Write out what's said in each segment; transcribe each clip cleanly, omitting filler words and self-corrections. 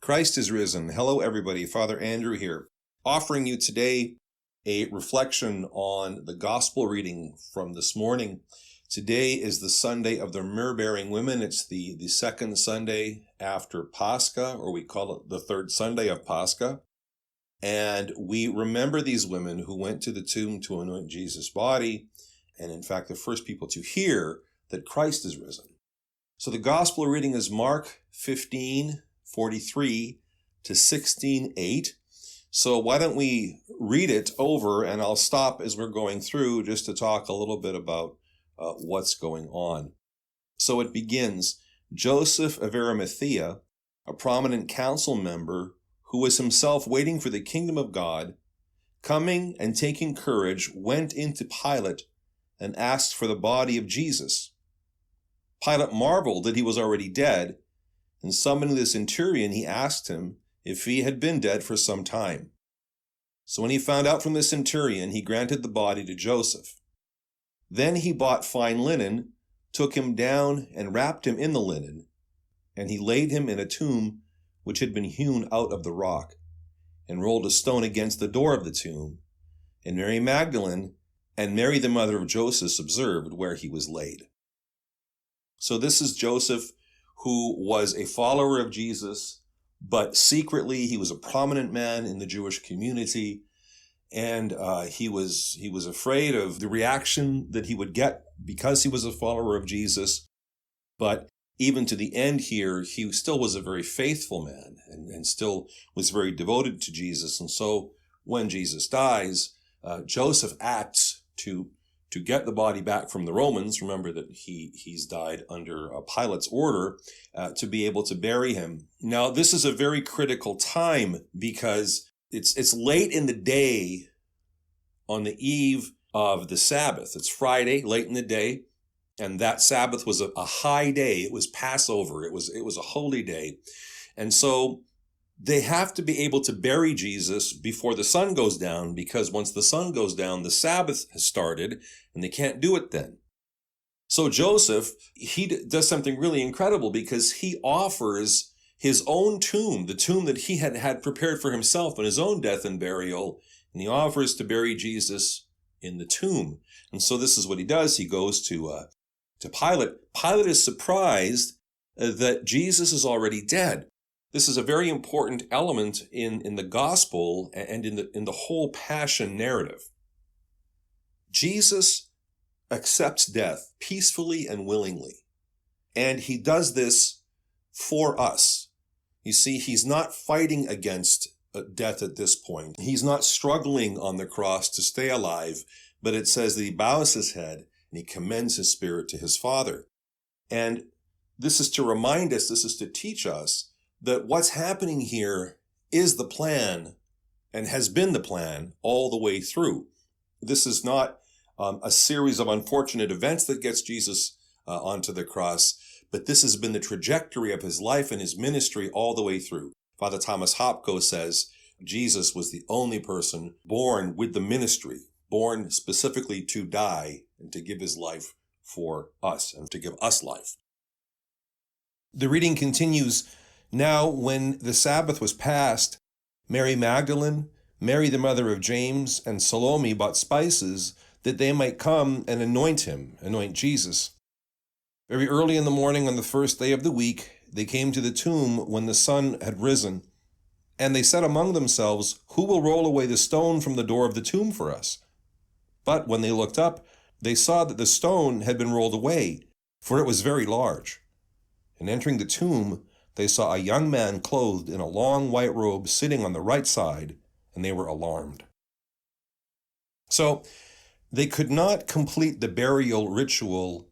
Christ is risen. Hello, everybody. Father Andrew here, offering you today a reflection on the gospel reading from this morning. Today is the Sunday of the Myrrh-bearing Women. It's the second Sunday after Pascha, or we call it the third Sunday of Pascha. And we remember these women who went to the tomb to anoint Jesus' body, and in fact, the first people to hear that Christ is risen. So the gospel reading is Mark 15:43 to 16:8. So why don't we read it over, and I'll stop as we're going through just to talk a little bit about what's going on. So it begins, Joseph of Arimathea, a prominent council member who was himself waiting for the kingdom of God, coming and taking courage, went into Pilate and asked for the body of Jesus. Pilate marveled that he was already dead, and summoning the centurion, he asked him if he had been dead for some time. So when he found out from the centurion, he granted the body to Joseph. Then he bought fine linen, took him down and wrapped him in the linen, and he laid him in a tomb which had been hewn out of the rock, and rolled a stone against the door of the tomb. And Mary Magdalene and Mary the mother of Joseph observed where he was laid. So this is Joseph, who was a follower of Jesus, but secretly he was a prominent man in the Jewish community, and he was afraid of the reaction that he would get because he was a follower of Jesus. But even to the end here, he still was a very faithful man and still was very devoted to Jesus. And so when Jesus dies, Joseph acts to get the body back from the Romans. Remember that he's died under Pilate's order to be able to bury him. Now, this is a very critical time because it's late in the day on the eve of the Sabbath. It's Friday, late in the day, and that Sabbath was a high day. It was Passover. It was a holy day. And so they have to be able to bury Jesus before the sun goes down, because once the sun goes down, the Sabbath has started, and they can't do it then. So Joseph, he does something really incredible because he offers his own tomb, the tomb that he had prepared for himself in his own death and burial, and he offers to bury Jesus in the tomb. And so this is what he does. He goes to Pilate. Pilate is surprised that Jesus is already dead. This is a very important element in the gospel and in the whole passion narrative. Jesus accepts death peacefully and willingly, and he does this for us. You see, he's not fighting against death at this point. He's not struggling on the cross to stay alive, but it says that he bows his head and he commends his spirit to his Father. And this is to remind us, this is to teach us that what's happening here is the plan and has been the plan all the way through. This is not a series of unfortunate events that gets Jesus onto the cross, but this has been the trajectory of his life and his ministry all the way through. Father Thomas Hopko says Jesus was the only person born with the ministry, born specifically to die and to give his life for us and to give us life. The reading continues. Now, when the Sabbath was past, Mary Magdalene, Mary the mother of James, and Salome bought spices that they might come and anoint Jesus. Very early in the morning on the first day of the week, they came to the tomb when the sun had risen, and they said among themselves, "Who will roll away the stone from the door of the tomb for us?" But when they looked up, they saw that the stone had been rolled away, for it was very large. And entering the tomb, they saw a young man clothed in a long white robe sitting on the right side, and they were alarmed. So they could not complete the burial ritual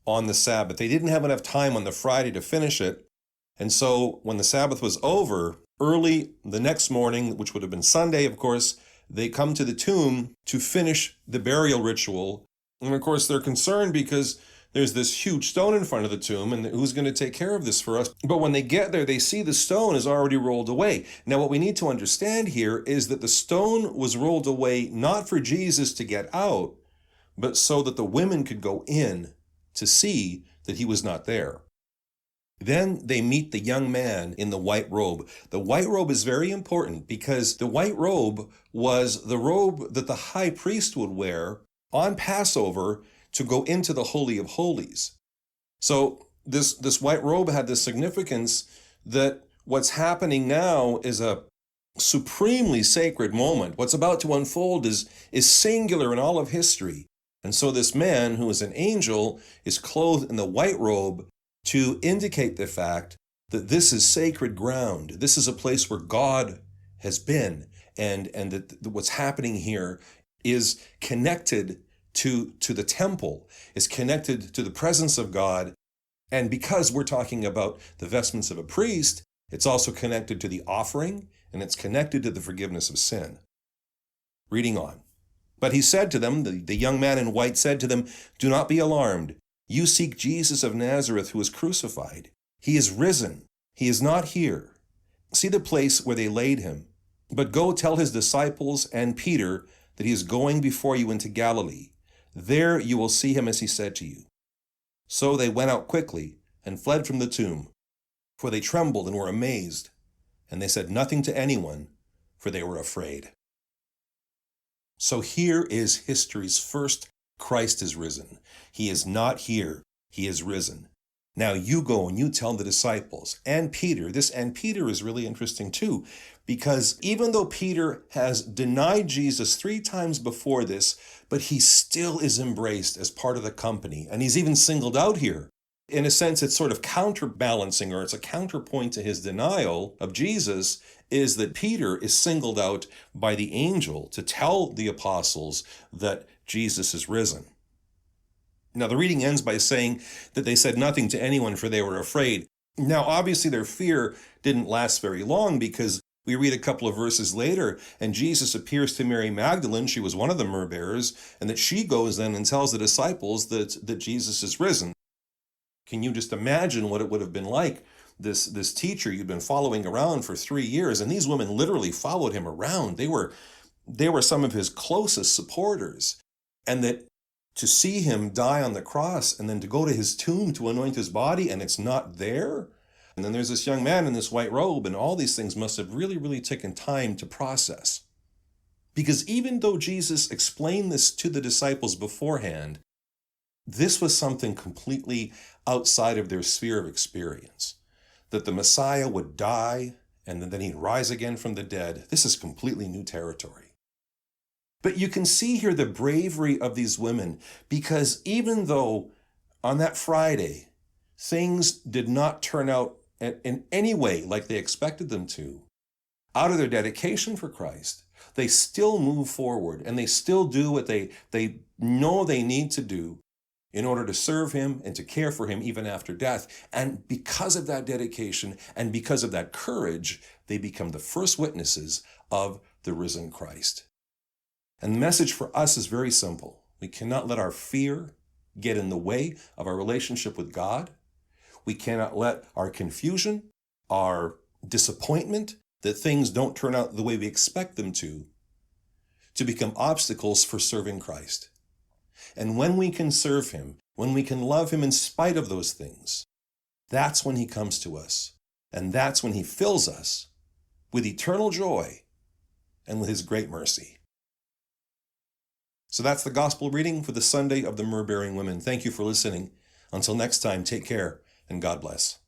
on the Sabbath. They didn't have enough time on the Friday to finish it. And so when the Sabbath was over, early the next morning, which would have been Sunday, of course, they come to the tomb to finish the burial ritual. And of course, they're concerned because there's this huge stone in front of the tomb, and who's going to take care of this for us? But when they get there, they see the stone is already rolled away. Now, what we need to understand here is that the stone was rolled away not for Jesus to get out, but so that the women could go in to see that he was not there. Then they meet the young man in the white robe. The white robe is very important because the white robe was the robe that the high priest would wear on Passover to go into the Holy of Holies. So this white robe had the significance that what's happening now is a supremely sacred moment. What's about to unfold is singular in all of history. And so this man, who is an angel, is clothed in the white robe to indicate the fact that this is sacred ground. This is a place where God has been, and that what's happening here is connected to the temple, is connected to the presence of God. And because we're talking about the vestments of a priest, it's also connected to the offering, and it's connected to the forgiveness of sin. Reading on. But he said to them, the young man in white said to them, "Do not be alarmed. You seek Jesus of Nazareth who was crucified. He is risen. He is not here. See the place where they laid him. But go tell his disciples and Peter that he is going before you into Galilee. There you will see him as he said to you." So they went out quickly and fled from the tomb, for they trembled and were amazed. And they said nothing to anyone, for they were afraid. So here is history's first Christ is risen. He is not here. He is risen. Now you go and you tell the disciples and Peter. This and Peter is really interesting too, because even though Peter has denied Jesus 3 times before this, but he still is embraced as part of the company. And he's even singled out here. In a sense, it's sort of counterbalancing, or it's a counterpoint to his denial of Jesus, is that Peter is singled out by the angel to tell the apostles that Jesus is risen. Now, the reading ends by saying that they said nothing to anyone, for they were afraid. Now, obviously, their fear didn't last very long, because we read a couple of verses later, and Jesus appears to Mary Magdalene. She was one of the myrrh-bearers, and that she goes then and tells the disciples that Jesus is risen. Can you just imagine what it would have been like? This teacher you'd been following around for 3 years, and these women literally followed him around. They were some of his closest supporters. And that to see him die on the cross and then to go to his tomb to anoint his body and it's not there. And then there's this young man in this white robe, and all these things must have really, really taken time to process. Because even though Jesus explained this to the disciples beforehand, this was something completely outside of their sphere of experience. That the Messiah would die and then he'd rise again from the dead. This is completely new territory. But you can see here the bravery of these women, because even though on that Friday things did not turn out in any way like they expected them to, out of their dedication for Christ, they still move forward and they still do what they know they need to do in order to serve him and to care for him even after death. And because of that dedication and because of that courage, they become the first witnesses of the risen Christ. And the message for us is very simple. We cannot let our fear get in the way of our relationship with God. We cannot let our confusion, our disappointment that things don't turn out the way we expect them to become obstacles for serving Christ. And when we can serve him, when we can love him in spite of those things, that's when he comes to us. And that's when he fills us with eternal joy and with his great mercy. So that's the gospel reading for the Sunday of the Myrrh-bearing Women. Thank you for listening. Until next time, take care and God bless.